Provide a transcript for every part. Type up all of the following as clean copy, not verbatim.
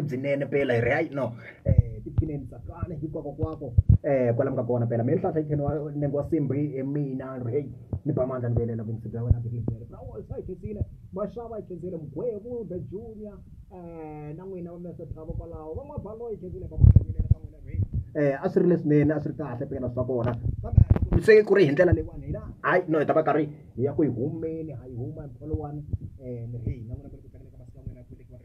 Bzinene phela right no tiphineni sakane hikwako kwako kwala mkakona phela mehla ikheno nengwasimbi mina hey nibamandla nibelela bengisiga wena bikile brawo sayithile mashaba ikhezile mgwebu the junior nangwina wamese thabo kwalawo bamabhalo ikhezile kamhlanyela kamwena asirile sinene asiri kahle phela swakona se ku ri hi ndlela leyiwani hina hayi no hi ta va karhi hi ya ku hi humeni hayi huma empolowani hey nangwina ku tsakeleka masiku n'wina ku lekiwa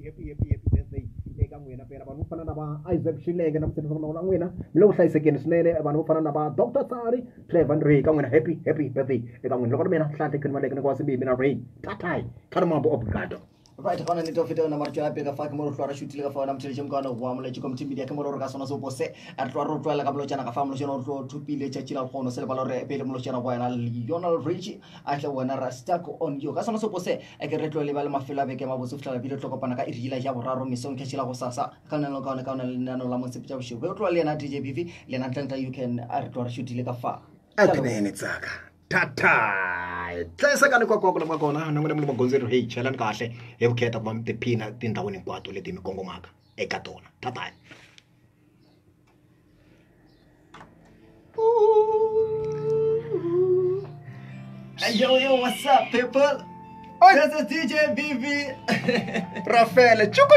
happy birthday eka n'wina phela vanhu vo fana na va Isaac Shilenge na mutsheni wa n'wina mi le ku hlayisekeni swinene vanhu vo fana na va Dr. Tsari Clever ri eka n'wina happy birthday eka n'wina loko mina hlahle khini maleke ni kwa sibi mina ri tatai kana mambo obrigado. Right, kana nito fiteo na marcha pega fa kemo ro shoot le fa na mtele jam kana wa mole chikom timbi kemo ro ka sona so pose atwa ro twala ka mlochana ka famlo jono ro tupile cha chila khono sele balore pele mlochana wa na Lionel Richie atla wena rastako on yo ka sona so pose e ke retlo le bale mafela beke mabotse fitla bile tloko pana ka irila ya boraro misong ke chila go sasa kana no kana nano la mo sepja bosho be tlo le na DJ BV le na tlanta you can atwa shoot le ka fa akinene tsaka tatai tlaisakani kwakoko lama kona nangwina muli magondzeri hey chelani kahle hi vukheta ku va mi tiphina tindhawini hinkwato leti mi kongomaka eka tona tatai. Yo, what's up, people? This is DJ BV. Rafael chuku